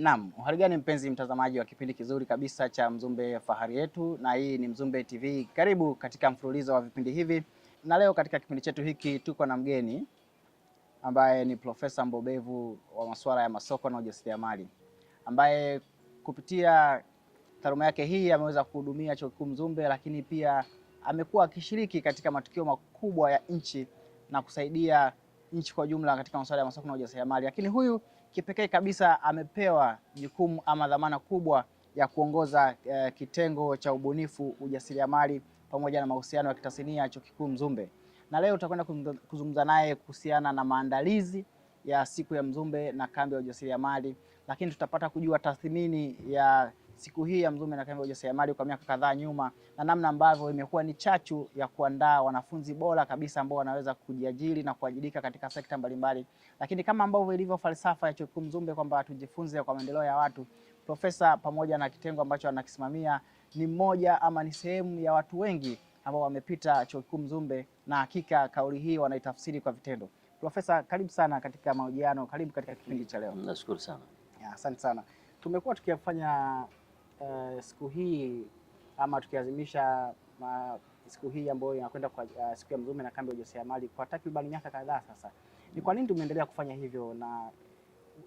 Naam, hali gani mpenzi mtazamaji wa kipindi kizuri kabisa cha Mzumbe Fahari Yetu, na hii ni Mzumbe TV. Karibu katika mfululizo wa vipindi hivi, na leo katika kipindi chetu hiki tuko na mgeni ambaye ni profesa mbobevu wa masuala ya masoko na ujasiriamali, ambaye kupitia taaluma yake hii ameweza kuhudumia Chuo Kikuu Mzumbe, lakini pia amekuwa akishiriki katika matukio makubwa ya nchi na kusaidia nchi kwa jumla katika masuala ya masoko na ujasiriamali. Lakini huyu kipekee kabisa amepewa jukumu ama dhamana kubwa ya kuongoza kitengo cha ubunifu, ujasiriamali pamoja na mahusiano ya kitasnia Chuo Kikuu Mzumbe. Na leo tutakwenda kuzungumza naye kuhusiana na maandalizi ya siku ya Mzumbe na kambi ya ujasiriamali, lakini tutapata kujua tathmini ya siku hii ya Mzumbe na kambi ya ujasiriamali kwa miaka kadhaa nyuma, na namna ambavyo imekuwa ni chachu ya kuandaa wanafunzi bora kabisa ambao wanaweza kujiajiri na kuajirika katika sekta mbalimbali. Lakini kama ambavyo ilivyo falsafa ya Chuo Kikuu Mzumbe kwamba tujifunze kwa maendeleo ya watu, profesa pamoja na kitengo ambacho anakisimamia ni mmoja ama ni sehemu ya watu wengi ambao wamepita Chuo Kikuu Mzumbe, na hakika kauli hii wanaitafsiri kwa vitendo. Profesa, karibu sana katika mahojiano, karibu katika kipindi cha leo. Nashukuru sana. Asante sana. Tumekuwa tukifanya siku hii ama tukiadhimisha siku hii ambayo inakwenda kwa siku ya Mzumbe na kambi ya ujasiriamali kwa takriban miaka kadhaa sasa. Ni kwa nini tumeendelea kufanya hivyo, na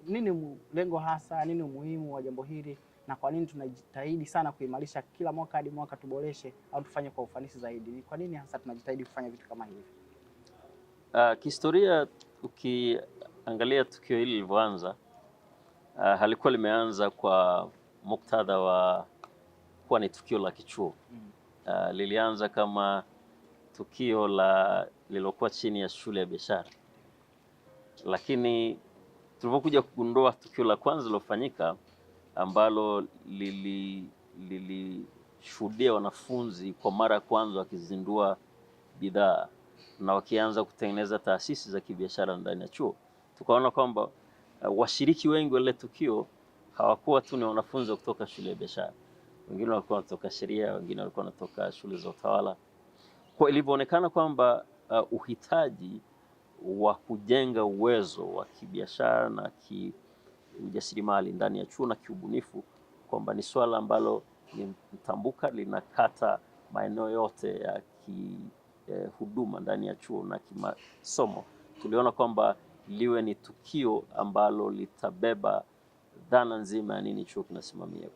nini lengo hasa, nini umuhimu wa jambo hili, na kwa nini tunajitahidi sana kuimarisha kila mwaka hadi mwaka tuboreshe au tufanye kwa ufanisi zaidi? Ni kwa nini hasa tunajitahidi kufanya vitu kama hivi? Kihistoria, ukiangalia tukio hili lilivyoanza, halikuwa limeanza kwa muktadha wa kuwa ni tukio la kichuo. Lilianza kama tukio lilokuwa chini ya shule ya biashara, lakini tulipokuja kugundua tukio la kwanza lilofanyika ambalo lilishuhudia wanafunzi kwa mara ya kwanza wakizindua bidhaa na wakianza kutengeneza taasisi za kibiashara ndani ya chuo, tukaona kwamba washiriki wengi wa ile tukio hawakuwa tu ni wanafunzi kutoka shule ya biashara. Wengine walikuwa wanatoka sheria, wengine walikuwa wanatoka shule za utawala. Kwa ilivyoonekana kwamba uhitaji wa kujenga uwezo wa kibiashara na kiujasiriamali ndani ya chuo na kiubunifu, kwamba ni swala ambalo ni mtambuka, linakata maeneo yote ya huduma ndani ya chuo na kimasomo, tuliona kwamba liwe ni tukio ambalo litabeba dhana nzima ya nini chuo kinasimamia.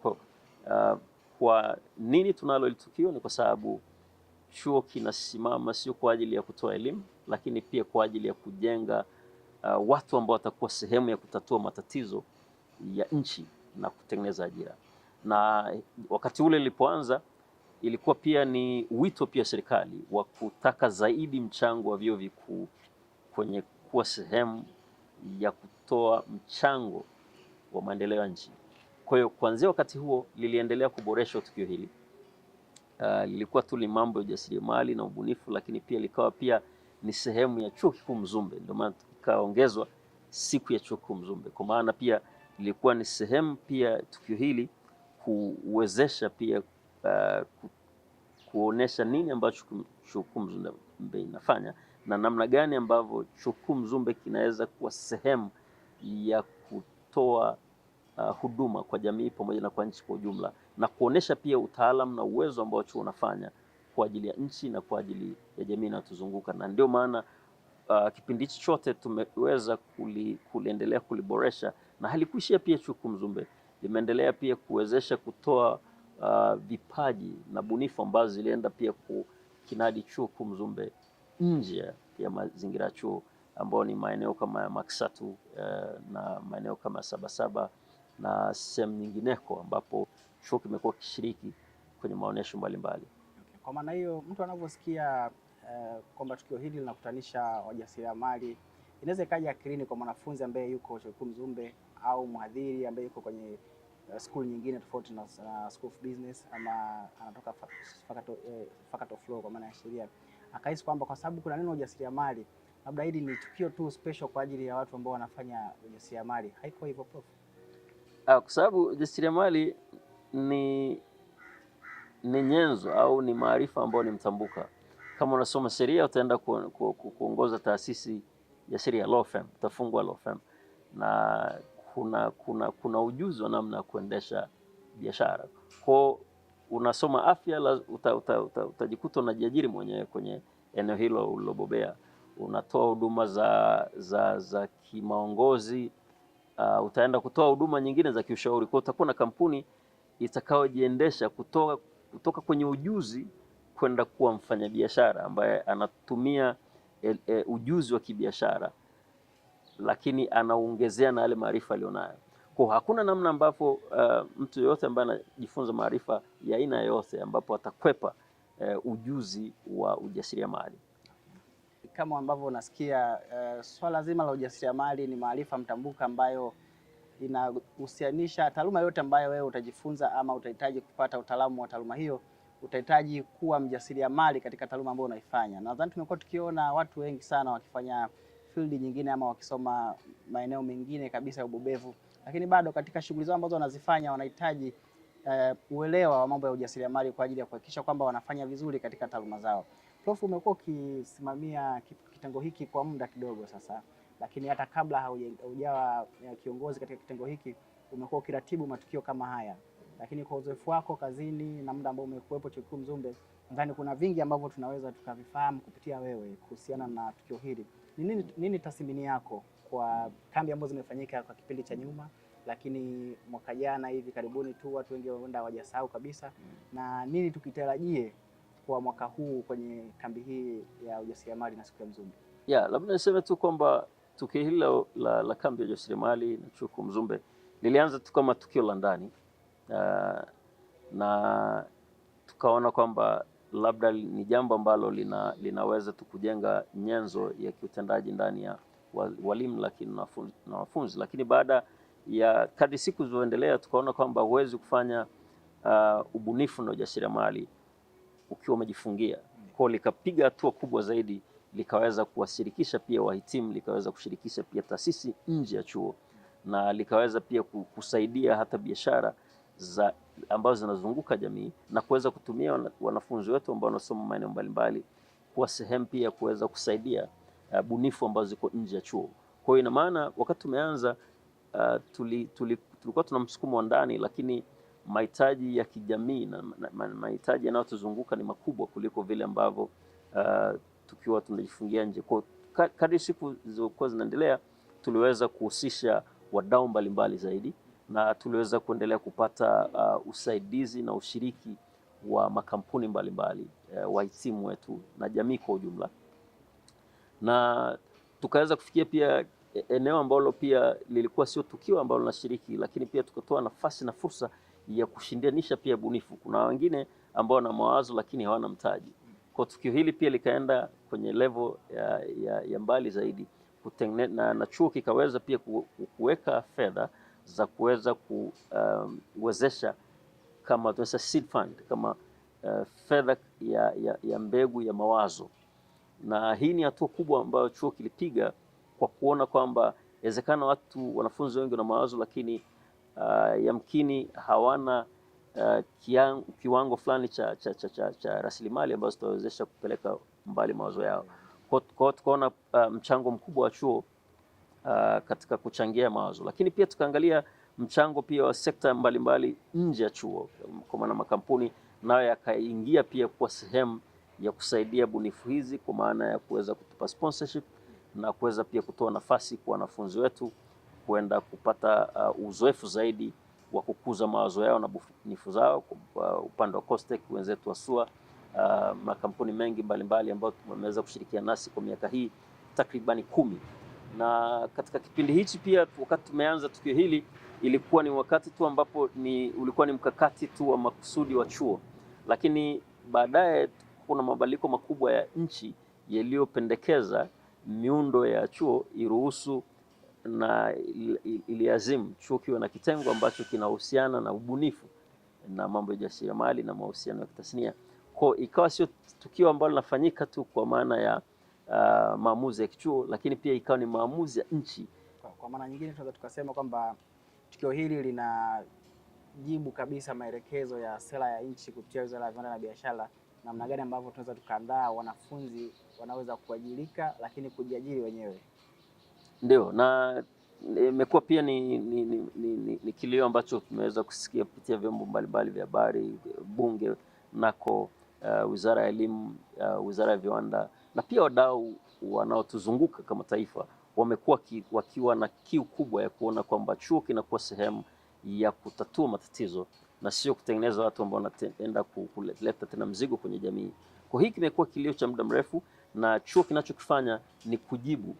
Kwa nini tunalo tukio? Ni kwa sababu chuo kinasimama sio kwa ajili ya kutoa elimu, lakini pia kwa ajili ya kujenga watu ambao watakuwa sehemu ya kutatua matatizo ya nchi na kutengeneza ajira. Na wakati ule ilipoanza, ilikuwa pia ni wito pia serikali wa kutaka zaidi mchango wa vyuo vikuu kwenye kuwa sehemu ya kutoa mchango wa maendeleo ya nchi. Kwa hiyo kuanzia wakati huo liliendelea kuboresha tukio hili. Lilikuwa tu ni mambo ya ujasiriamali na ubunifu, lakini pia likawa pia ni sehemu ya Chuo Kikuu Mzumbe. Ndio maana ikaongezwa siku ya Chuo Kikuu Mzumbe, kwa maana pia lilikuwa ni sehemu pia tukio hili kuwezesha pia kuonesha nini ambacho Chuo Kikuu Mzumbe inafanya na namna gani ambavyo Chuo Kikuu Mzumbe kinaweza kuwa sehemu ya kutoa huduma kwa jamii pamoja na kwa nchi kwa ujumla, na kuonesha pia utaalamu na uwezo ambao chuo unafanya kwa ajili ya nchi na kwa ajili ya jamii inayotuzunguka. Na ndio maana kipindi hichi chote tumeweza kuliendelea kuliboresha, na halikuishia pia Chuo Kikuu Mzumbe, limeendelea pia kuwezesha kutoa vipaji na bunifu ambazo zilienda pia kukinadi Chuo Kikuu Mzumbe nje ya mazingira ya chuo, ambao ni maeneo kama ya Maksatu na maeneo kama Sabasaba na sehemu nyingineko ambapo chuo kimekuwa kishiriki kwenye maonesho mbalimbali. Okay. Kwa maana hiyo mtu anavyosikia kwamba tukio hili linakutanisha wajasiriamali, inaweza ikaja akilini kwa mwanafunzi ambaye yuko Chuo Kikuu Mzumbe au mhadhiri ambaye yuko kwenye school nyingine tofauti na School of Business ama anatoka Faculty of Law kwa maana ya sheria, akahisi kwamba kwa sababu kuna neno ujasiriamali labda hili ni tukio tu special kwa ajili ya watu ambao wanafanya ujasiriamali. Haiko hivyo prof? Kwa sababu ujasiriamali ni nyenzo au ni maarifa ambayo ni mtambuka. Kama unasoma sheria, utaenda kuongoza taasisi ya sheria, law firm, utafungua law firm, na kuna ujuzi wa namna ya kuendesha biashara. Kwa unasoma afya, utajikuta unajiajiri mwenyewe kwenye eneo hilo ulilobobea. Unatoa huduma za kimaongozi, utaenda kutoa huduma nyingine za kiushauri. Kwa utakuwa na kampuni itakayojiendesha kutoka kwenye ujuzi kwenda kuwa mfanyabiashara ambaye anatumia ujuzi wa kibiashara, lakini anaongezea na yale maarifa alionayo. Kwa hakuna namna ambapo mtu yoyote ambaye anajifunza maarifa ya aina yoyote ambapo atakwepa ujuzi wa ujasiriamali. Kama ambavyo unasikia, swala zima la ujasiriamali ni maarifa mtambuka ambayo inahusianisha taaluma yote ambayo wewe utajifunza ama utahitaji kupata utaalamu wa taaluma hiyo, utahitaji kuwa mjasiriamali katika taaluma ambayo unaifanya. Nadhani tumekuwa tukiona watu wengi sana wakifanya field nyingine ama wakisoma maeneo mengine kabisa ya ubobevu, lakini bado katika shughuli zao ambazo wanazifanya wanahitaji uelewa wa mambo ya ujasiriamali kwa ajili ya kuhakikisha kwamba wanafanya vizuri katika taaluma zao. Prof, umekuwa ukisimamia kitengo hiki kwa muda kidogo sasa, lakini hata kabla haujawa kiongozi katika kitengo hiki umekuwa ukiratibu matukio kama haya. Lakini kwa uzoefu wako kazini na muda ambao umekuwepo Chuo Kikuu Mzumbe, nadhani kuna vingi ambavyo tunaweza tukavifahamu kupitia wewe kuhusiana na tukio hili. Nini tathmini yako kwa kambi ambazo zimefanyika kwa kipindi cha nyuma, lakini mwaka jana hivi karibuni tu watu wengi wanaenda hawajasahau kabisa, na nini tukitarajie kwa mwaka huu kwenye kambi hii ya ujasiriamali na siku ya Mzumbe? Labda niseme tu kwamba tukio hili la kambi ya ujasiriamali na Chuo Kikuu Mzumbe lilianza tu kama tukio la ndani, na tukaona kwamba labda ni jambo ambalo linaweza kujenga nyenzo ya kiutendaji ndani ya walimu lakini na wanafunzi. Lakini baada ya kadri siku zilizoendelea tukaona kwamba huwezi kufanya ubunifu na ujasiriamali ukiwa umejifungia. Kwa likapiga hatua kubwa zaidi, likaweza kuwashirikisha pia wahitimu, likaweza kushirikisha pia taasisi nje ya chuo, na likaweza pia kusaidia hata biashara ambazo zinazunguka jamii, na kuweza kutumia wanafunzi wetu ambao wanasoma maeneo mbalimbali kwa sehemu pia kuweza kusaidia bunifu ambazo ziko nje ya chuo. Kwa hiyo ina maana wakati tumeanza tulikuwa tuna msukumo wa ndani, lakini mahitaji ya kijamii na mahitaji yanayotuzunguka ni makubwa kuliko vile ambavyo tukiwa tunajifungia nje. Kwa kadri siku zilizokuwa zinaendelea, tuliweza kuhusisha wadau mbalimbali zaidi, na tuliweza kuendelea kupata usaidizi na ushiriki wa makampuni mbalimbali, wahitimu wetu na jamii kwa ujumla, na tukaweza kufikia pia eneo ambalo pia lilikuwa sio tukio ambalo linashiriki, lakini pia tukatoa nafasi na fursa ya kushindanisha pia bunifu. Kuna wengine ambao wana mawazo lakini hawana mtaji. Kwa tukio hili pia likaenda kwenye level ya mbali zaidi, na chuo kikaweza pia kuweka fedha za kuweza kuwezesha kama tunasema seed fund, kama fedha ya mbegu ya mawazo. Na hii ni hatua kubwa ambayo chuo kilipiga kwa kuona kwamba inawezekana wanafunzi wengi wana mawazo lakini yamkini hawana kiwango fulani cha rasilimali ambazo zitawezesha kupeleka mbali mawazo yao. Kwa tukaona mchango mkubwa wa chuo katika kuchangia mawazo, lakini pia tukaangalia mchango pia wa sekta mbalimbali nje ya chuo, kwa maana makampuni nayo yakaingia pia kwa sehemu ya kusaidia bunifu hizi, kwa maana ya kuweza kutupa sponsorship na kuweza pia kutoa nafasi kwa wanafunzi wetu kwenda kupata uzoefu zaidi wa kukuza mawazo yao na bunifu zao. Kwa upande wa COSTECH wenzetu wa SUA, makampuni mengi mbalimbali ambayo tumeweza kushirikiana nasi kwa miaka hii takribani 10. Na katika kipindi hichi pia wakati tumeanza tukio hili ilikuwa ni wakati tu ambapo ulikuwa ni mkakati tu wa makusudi wa chuo, lakini baadaye kuna mabadiliko makubwa ya nchi yaliyopendekeza miundo ya chuo iruhusu na iliazimu chuo kiwe na kitengo ambacho kinahusiana na ubunifu na mambo ya ujasiriamali na mahusiano ya kitasnia. Kwa ikawa sio tukio ambalo linafanyika tu kwa maana ya maamuzi ya kichuo, lakini pia ikawa ni maamuzi ya nchi. Kwa maana nyingine tunaweza tukasema kwamba tukio hili linajibu kabisa maelekezo ya sera ya nchi kupitia Wizara ya Viwanda na Biashara, namna gani ambavyo tunaweza tukaandaa wanafunzi wanaweza kuajirika lakini kujiajiri wenyewe. Ndio, na imekuwa pia ni kilio ambacho tumeweza kusikia kupitia vyombo mbalimbali vya habari, bunge nako, wizara ya elimu, wizara ya viwanda na pia wadau wanaotuzunguka kama taifa wamekuwa wakiwa na kiu kubwa ya kuona kwamba chuo kinakuwa sehemu ya kutatua matatizo na sio kutengeneza watu ambao wanaenda kuleta tena mzigo kwenye jamii. Kwa hii kimekuwa kilio cha muda mrefu, na chuo kinachokifanya ni kujibu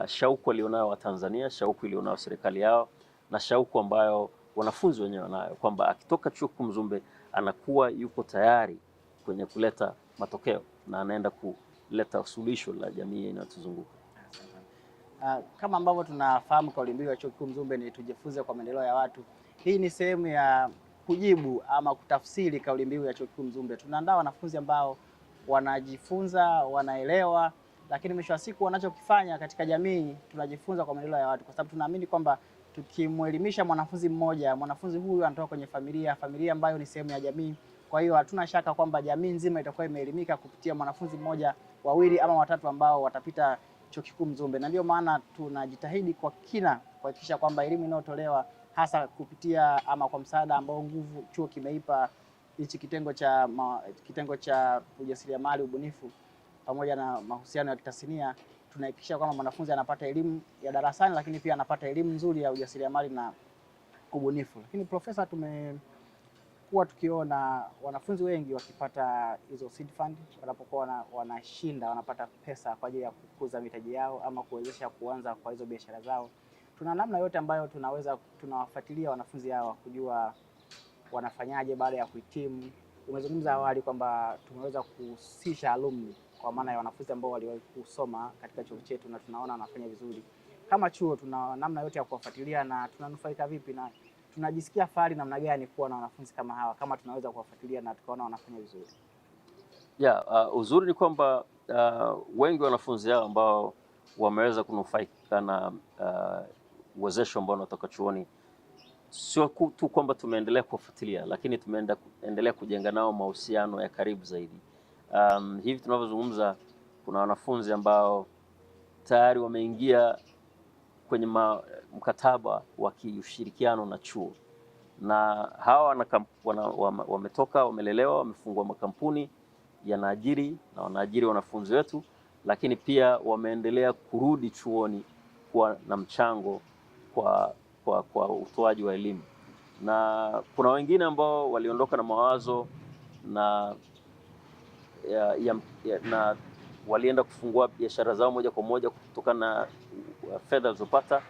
shauku walionayo wa Tanzania, shauku ilionayo serikali yao na shauku ambayo wanafunzi wenyewe wanayo, kwamba akitoka chuo kikuu Mzumbe anakuwa yuko tayari kwenye kuleta matokeo na anaenda kuleta suluhisho la jamii inayotuzunguka. Kama ambavyo tunafahamu kauli mbiu ya chuo kikuu Mzumbe ni tujifunze kwa maendeleo ya watu. Hii ni sehemu ya kujibu ama kutafsiri kauli mbiu ya chuo kikuu Mzumbe. Tunaandaa wanafunzi ambao wanajifunza, wanaelewa, lakini mwisho wa siku wanachokifanya katika jamii tunajifunza kwa maendeleo ya watu, kwa sababu tunaamini kwamba tukimuelimisha mwanafunzi mmoja, mwanafunzi huyu anatoka kwenye familia ambayo ni sehemu ya jamii. Kwa hiyo hatuna shaka kwamba jamii nzima itakuwa imeelimika kupitia mwanafunzi mmoja, wawili ama watatu ambao watapita chuo kikuu Mzumbe, na ndio maana tunajitahidi kwa kina kuhakikisha kwamba elimu inayotolewa hasa kupitia ama kwa msaada ambao nguvu chuo kimeipa hichi kitengo cha ujasiriamali, ubunifu pamoja na mahusiano ya kitasnia, tunahakikisha kwamba mwanafunzi anapata elimu ya darasani, lakini pia anapata elimu nzuri ya ujasiriamali na ubunifu. Lakini Profesa, tumekuwa tukiona wanafunzi wengi wakipata hizo seed fund, wanapokuwa wanashinda, wanapata pesa kwa ajili ya kukuza mitaji yao ama kuwezesha kuanza kwa hizo biashara zao. Tuna namna yote ambayo tunawafuatilia wanafunzi hawa kujua wanafanyaje baada ya kuhitimu. Umezungumza awali kwamba tumeweza kuhusisha alumni kwa maana ya wanafunzi ambao waliwahi kusoma katika chuo chetu na tunaona wanafanya vizuri. Kama chuo tuna namna yote ya kuwafuatilia na tunanufaika vipi na tunajisikia fahari namna gani kuwa na wanafunzi kama hawa kama tunaweza kuwafuatilia na tukaona wanafanya vizuri? Uzuri ni kwamba wengi wanafunzi hao ambao wameweza kunufaika na uwezesho ambao unatoka chuoni, sio tu kwamba tumeendelea kuwafuatilia, lakini tumeendelea kujenga nao mahusiano ya karibu zaidi. Hivi tunavyozungumza kuna wanafunzi ambao tayari wameingia kwenye mkataba wa kiushirikiano na chuo, na hawa wametoka, wamelelewa, wamefungua makampuni yanaajiri na wanaajiri wanafunzi wetu, lakini pia wameendelea kurudi chuoni kuwa na mchango kwa utoaji wa elimu. Na kuna wengine ambao waliondoka na mawazo na walienda kufungua biashara zao moja kwa moja kutokana na fedha zilizopata.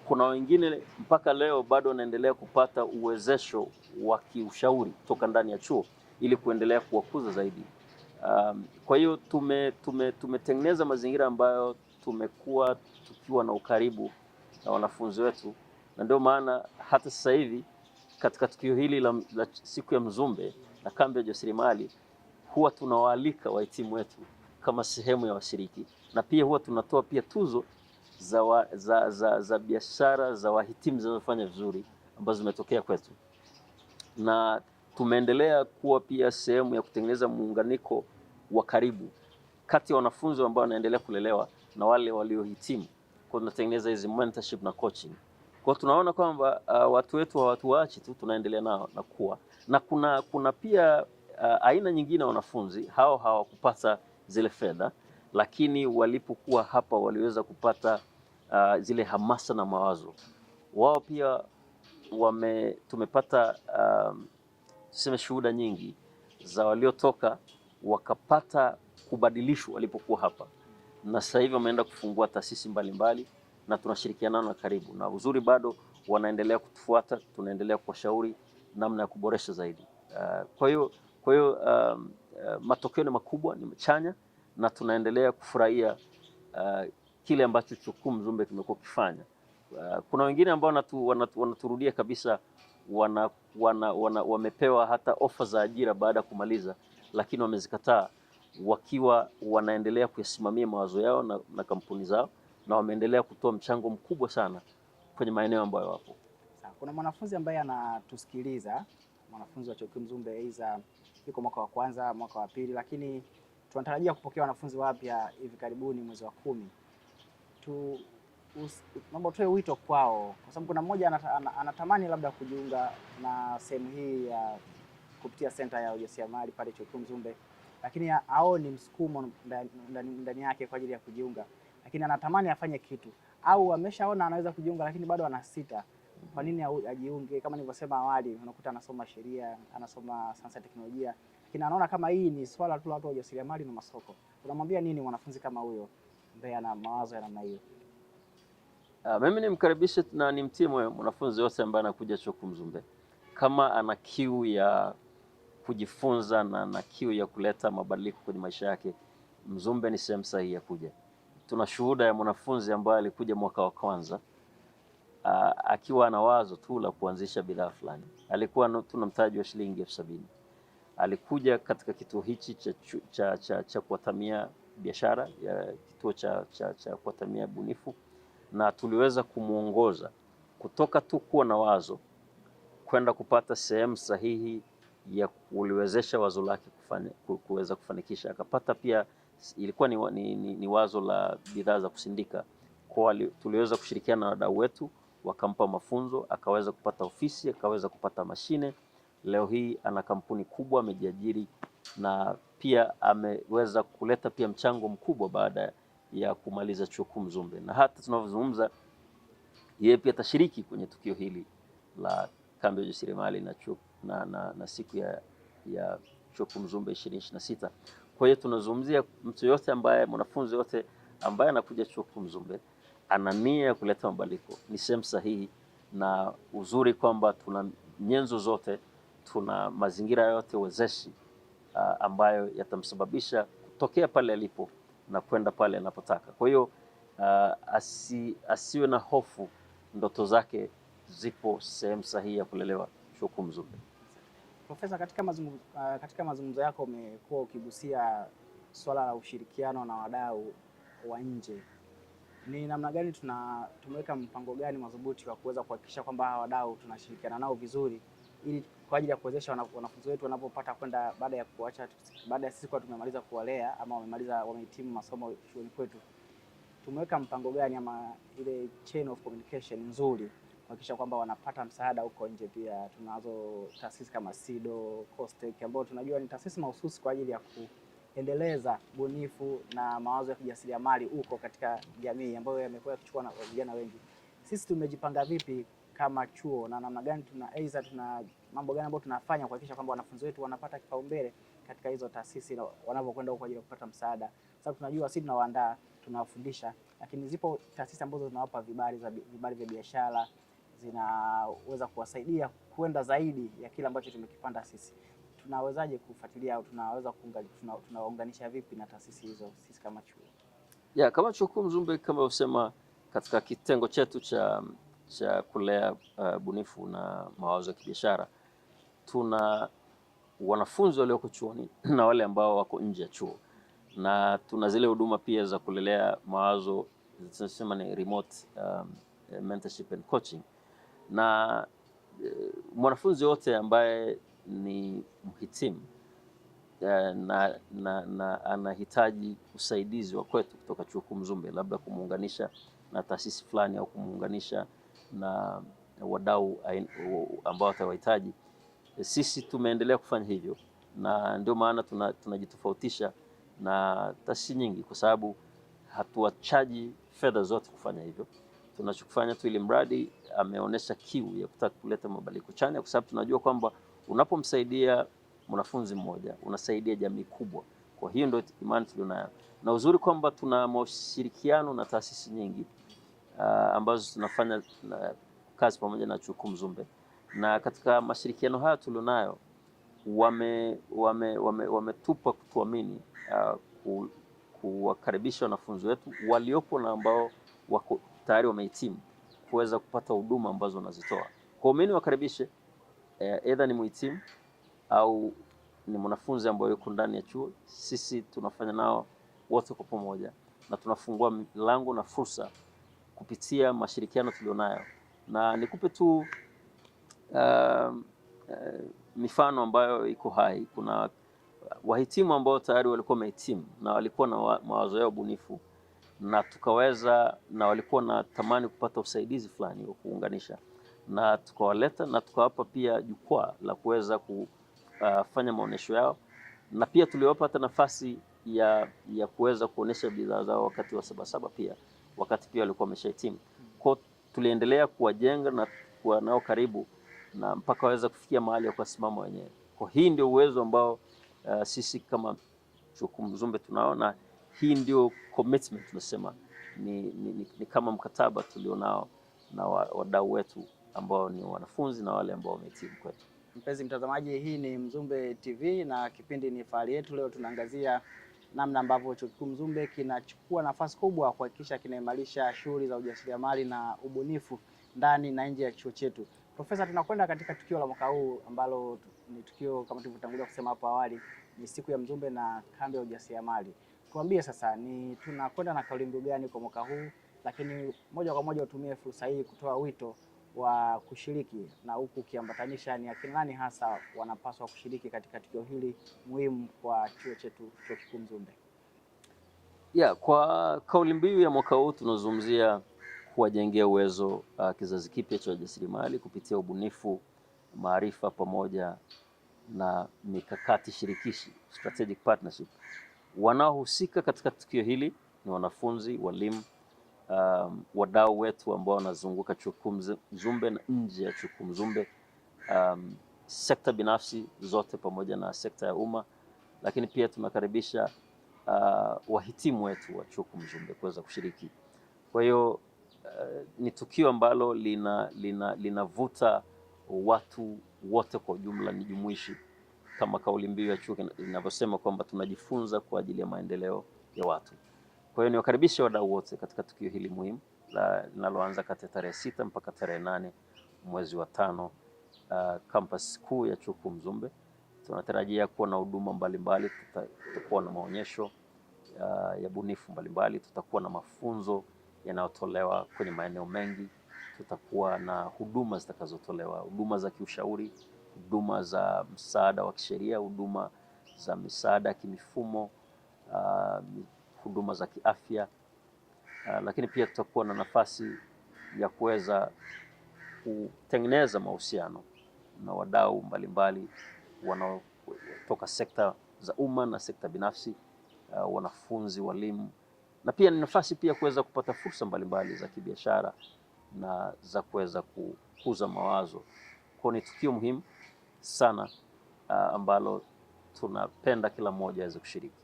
Kuna wengine mpaka leo bado wanaendelea kupata uwezesho wa kiushauri kutoka ndani ya chuo ili kuendelea kuwakuza zaidi. Kwa hiyo tumetengeneza mazingira ambayo tumekuwa tukiwa na ukaribu na wanafunzi wetu, na ndio maana hata sasa hivi katika tukio hili la siku ya Mzumbe na kambi ya ujasiriamali huwa tunawaalika wahitimu wetu kama sehemu ya washiriki, na pia huwa tunatoa pia tuzo za biashara za wahitimu zinazofanya vizuri ambazo zimetokea kwetu, na tumeendelea kuwa pia sehemu ya kutengeneza muunganiko wa karibu kati ya wanafunzi ambao wanaendelea kulelewa na wale waliohitimu. Kwa tunatengeneza hizi mentorship na coaching. Kwa tunaona kwamba watu wetu hawatuachi tu, tunaendelea nao na kuwa. Na kuna pia aina nyingine wanafunzi hao hawakupata zile fedha, lakini walipokuwa hapa waliweza kupata zile hamasa na mawazo. Wao pia tumepata tuseme shuhuda nyingi za waliotoka wakapata kubadilishwa walipokuwa hapa, na sasa hivi wameenda kufungua taasisi mbalimbali na tunashirikiana na karibu, na uzuri bado wanaendelea kutufuata, tunaendelea kuwashauri namna ya kuboresha zaidi. Kwa hiyo matokeo ni makubwa, ni chanya, na tunaendelea kufurahia kile ambacho chuo kikuu Mzumbe kimekuwa kifanya. Kuna wengine ambao wanaturudia kabisa, wamepewa hata ofa za ajira baada ya kumaliza, lakini wamezikataa wakiwa wanaendelea kuyasimamia mawazo yao na kampuni zao, na wameendelea kutoa mchango mkubwa sana kwenye maeneo ambayo wapo. Kuna mwanafunzi ambaye anatusikiliza, mwanafunzi wa chuo kikuu Mzumbe, aidha yuko mwaka wa kwanza, mwaka wa pili, lakini tunatarajia kupokea wanafunzi wapya hivi karibuni mwezi wa 10. naomba utoe wito kwao, kwa sababu kuna mmoja anatamani labda kujiunga na sehemu hii ya kupitia senta ya ujasiriamali pale Chuo Kikuu Mzumbe, lakini haoni msukumo ndani yake kwa ajili ya kujiunga, lakini anatamani afanye kitu, au ameshaona anaweza kujiunga lakini bado anasita. Kwa nini ajiunge? Kama nilivyosema awali, unakuta anasoma sheria, anasoma sayansi ya teknolojia, lakini anaona kama hii ni swala tu la watu wa ujasiriamali na masoko. Unamwambia nini mwanafunzi kama huyo ambaye ana mawazo ya namna hiyo? Mimi nimkaribishe na nimtie moyo mwanafunzi yote ambaye anakuja Chuo Kikuu Mzumbe, kama ana kiu ya kujifunza na ana kiu ya kuleta mabadiliko kwenye maisha yake, Mzumbe ni sehemu sahihi ya kuja. Tuna shuhuda ya mwanafunzi ambaye alikuja mwaka wa kwanza akiwa na wazo tu la kuanzisha bidhaa fulani. Alikuwa tuna mtaji wa shilingi 70,000. Alikuja katika kituo hichi cha kuwatamia biashara, kituo cha kuwatamia bunifu, na tuliweza kumuongoza kutoka tu kuwa na wazo kwenda kupata sehemu sahihi ya kuliwezesha wazo lake kuweza kufanikisha. Akapata pia, ilikuwa ni wazo la bidhaa za kusindika. Kwa tuliweza kushirikiana na wadau wetu, wakampa mafunzo, akaweza kupata ofisi, akaweza kupata mashine. Leo hii ana kampuni kubwa, amejiajiri, na pia ameweza kuleta pia mchango mkubwa baada ya kumaliza Chuo Kikuu Mzumbe. Na hata tunavyozungumza, yeye pia atashiriki kwenye tukio hili la kambi ya ujasiriamali na siku ya Chuo Kikuu Mzumbe 2026. Kwa hiyo tunazungumzia mtu yote ambaye, mwanafunzi yote ambaye anakuja Chuo Kikuu Mzumbe ana nia ya kuleta mabadiliko, ni sehemu sahihi. Na uzuri kwamba tuna nyenzo zote, tuna mazingira yote wezeshi ambayo yatamsababisha kutokea pale alipo na kwenda pale anapotaka. Kwa hiyo asiwe na hofu, ndoto zake zipo sehemu sahihi ya kulelewa Chuo Kikuu Mzumbe. Profesa, katika mazungumzo yako umekuwa ukigusia swala la ushirikiano na wadau wa nje. Ni namna gani tumeweka mpango gani madhubuti wa kuweza kuhakikisha kwamba hawa wadau tunashirikiana nao vizuri, ili kwa ajili ya kuwezesha wanafunzi wetu wanapopata kwenda baada ya sisi kwa tumemaliza kuwalea ama wamehitimu masomo shuleni kwetu, tumeweka mpango gani ama ile chain of communication nzuri kuhakikisha kwamba wanapata msaada huko nje? Pia tunazo taasisi kama SIDO, COSTECH ambao tunajua ni taasisi mahususi kwa ajili ya kuendeleza bunifu na mawazo ya kijasiriamali huko katika jamii ambayo yamekuwa yakichukua na vijana wengi. Sisi tumejipanga vipi kama chuo na namna gani tuna mambo gani ambayo tunafanya kuhakikisha kwamba wanafunzi wetu wanapata kipaumbele katika hizo taasisi wanapokwenda huko kwa ajili ya kupata msaada? Sababu tunajua sisi tunawaandaa, tunawafundisha, lakini zipo taasisi ambazo zinawapa vibali vya biashara, zinaweza kuwasaidia kwenda zaidi ya kile ambacho tumekipanda sisi. Tunawezaje kufuatilia au tunaunganisha vipi na taasisi hizo sisi kama chuo? Kama Chuo Kikuu Mzumbe, kama usema, katika kitengo chetu cha kulea bunifu na mawazo ya kibiashara, tuna wanafunzi walioko chuoni na wale ambao wako nje ya chuo, na tuna zile huduma pia za kulelea mawazo, tunasema ni remote mentorship and coaching. Na mwanafunzi yote ambaye ni mhitimu na anahitaji usaidizi wa kwetu kutoka Chuo Kikuu Mzumbe, labda kumuunganisha na taasisi fulani au kumuunganisha na wadau ambao watawahitaji, sisi tumeendelea kufanya hivyo, na ndio maana tunajitofautisha na taasisi nyingi, kwa sababu hatuwachaji fedha zote kufanya hivyo. Tunachokufanya tu, ili mradi ameonyesha kiu ya kutaka kuleta mabadiliko chanya, kwa sababu tunajua kwamba unapomsaidia mwanafunzi mmoja unasaidia jamii kubwa. Kwa hiyo ndio imani tulionayo, na uzuri kwamba tuna mashirikiano na taasisi nyingi ambazo tunafanya kazi pamoja na Chuo Kikuu Mzumbe, na katika mashirikiano haya tulionayo wametupa kutuamini kuwakaribisha wanafunzi wetu waliopo na ambao wako tayari wamehitimu kuweza kupata huduma ambazo wanazitoa. Kwa hiyo wakaribishe, either ni mhitimu au ni mwanafunzi ambaye yuko ndani ya chuo. Sisi tunafanya nao wote kwa pamoja, na tunafungua milango na fursa kupitia mashirikiano tulionayo. Na nikupe tu mifano ambayo iko hai. Kuna wahitimu ambao tayari walikuwa wamehitimu na walikuwa na mawazo yao bunifu, na tukaweza, na walikuwa na tamani kupata usaidizi fulani wa kuunganisha, na tukawaleta na tukawapa pia jukwaa la kuweza kufanya maonesho yao, na pia tuliwapa hata nafasi ya kuweza kuonesha bidhaa zao wakati wa Sabasaba pia, wakati pia walikuwa wameshahitimu. Kwa tuliendelea kuwajenga na kuwa nao karibu na mpaka waweza kufikia mahali ya kusimama wenyewe. Kwa hii ndio uwezo ambao sisi kama Chuo Kikuu Mzumbe tunaona, hii ndio commitment tunasema ni kama mkataba tulionao na wadau wetu ambao ni wanafunzi na wale ambao wamehitimu kwetu. Mpenzi mtazamaji, hii ni Mzumbe TV na kipindi ni Fahari Yetu. Leo tunaangazia namna ambavyo Chuo Kikuu Mzumbe kinachukua nafasi kubwa kuhakikisha kinaimarisha shughuli za ujasiriamali na ubunifu ndani na nje ya chuo chetu. Profesa, tunakwenda katika tukio la mwaka huu ambalo ni tukio kama tulivyotangulia kusema hapo awali, ni siku ya Mzumbe na kambi ya ujasiriamali. Tuambie sasa, ni tunakwenda na kauli mbiu gani kwa mwaka huu, lakini moja kwa moja utumie fursa hii kutoa wito wa kushiriki, na huku ukiambatanisha ni akina nani hasa wanapaswa kushiriki katika tukio hili muhimu kwa chuo chetu, Chuo Kikuu Mzumbe. Kwa kauli mbiu ya mwaka huu tunazungumzia kuwajengea uwezo kizazi kipya cha wajasiriamali kupitia ubunifu, maarifa pamoja na mikakati shirikishi, strategic partnership. Wanaohusika katika tukio hili ni wanafunzi, walimu, wadau wetu ambao wanazunguka Chuo Kikuu Mzumbe na nje ya Chuo Kikuu Mzumbe, sekta binafsi zote pamoja na sekta ya umma, lakini pia tunakaribisha wahitimu wetu wa Chuo Kikuu Mzumbe kuweza kushiriki. Kwa hiyo ni tukio ambalo linavuta watu wote kwa ujumla, ni jumuishi kama kauli mbiu ya chuo inavyosema kwamba tunajifunza kwa ajili ya maendeleo ya watu. Kwa hiyo niwakaribisha wadau wote katika tukio hili muhimu linaloanza kati ya tarehe 6 mpaka tarehe 8 mwezi wa 5, campus kuu ya Chuo Kikuu Mzumbe. Tunatarajia kuwa na huduma mbalimbali, tutakuwa na maonyesho ya bunifu mbalimbali, tutakuwa na mafunzo yanayotolewa kwenye maeneo mengi, tutakuwa na huduma zitakazotolewa, huduma za kiushauri, huduma za msaada wa kisheria, huduma za misaada ya kimifumo, huduma za kiafya, lakini pia tutakuwa na nafasi ya kuweza kutengeneza mahusiano na wadau mbalimbali wanaotoka sekta za umma na sekta binafsi, wanafunzi, walimu, na pia ni nafasi pia kuweza kupata fursa mbalimbali za kibiashara na za kuweza kukuza mawazo. Kwa ni tukio muhimu sana ambalo tunapenda kila mmoja aweze kushiriki.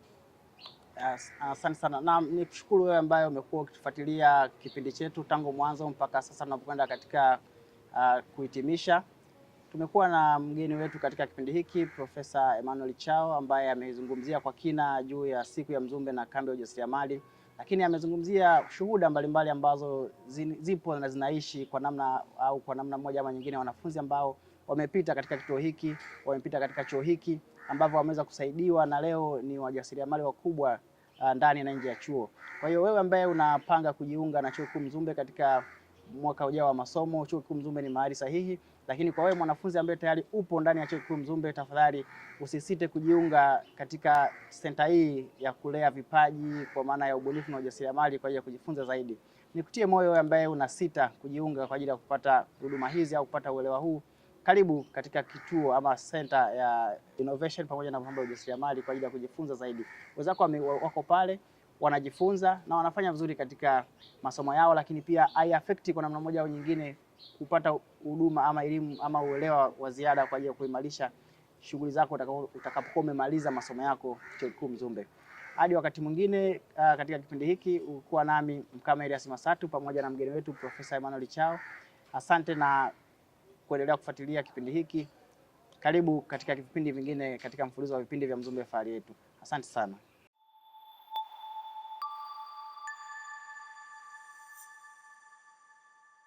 Asante sana. Na nikushukuru wewe ambaye umekuwa ukitufuatilia kipindi chetu tangu mwanzo mpaka sasa tunapokwenda katika kuhitimisha. Tumekuwa na mgeni wetu katika kipindi hiki, Profesa Emmanuel Chao, ambaye amezungumzia kwa kina juu ya siku ya Mzumbe na kambi ya ujasiriamali, lakini amezungumzia shuhuda mbalimbali ambazo zipo na zinaishi kwa namna moja ama nyingine, wanafunzi ambao wamepita katika kituo hiki, wamepita katika chuo hiki, ambavyo wameweza kusaidiwa na leo ni wajasiriamali wakubwa ndani na nje ya chuo. Kwa hiyo wewe ambaye unapanga kujiunga na Chuo Kikuu Mzumbe katika mwaka ujao wa masomo, Chuo Kikuu Mzumbe ni mahali sahihi. Lakini kwa wewe mwanafunzi ambaye tayari upo ndani ya Chuo Kikuu Mzumbe, tafadhali usisite kujiunga katika senta hii ya kulea vipaji kwa maana ya ubunifu na ujasiriamali kwa ajili ya kujifunza zaidi. Nikutie moyo wewe ambaye unasita kujiunga kwa ajili ya kupata huduma hizi au kupata uelewa huu. Karibu katika kituo ama center ya innovation pamoja na mambo ya ujasiriamali kwa ajili ya kujifunza zaidi. Wenzako wako pale wanajifunza na wanafanya vizuri katika masomo yao, lakini pia haiaffect kwa namna moja au nyingine kupata huduma ama elimu ama uelewa wa ziada kwa ajili ya kuimarisha shughuli zako utakapokuwa umemaliza masomo yako Chuo Kikuu Mzumbe. Hadi wakati mwingine, katika kipindi hiki ulikuwa nami Mkama Elias Masatu pamoja na mgeni wetu Profesa Emmanuel Chao. Asante na kuendelea kufuatilia kipindi hiki. Karibu katika vipindi vingine katika mfululizo wa vipindi vya Mzumbe Fahari Yetu. Asante sana.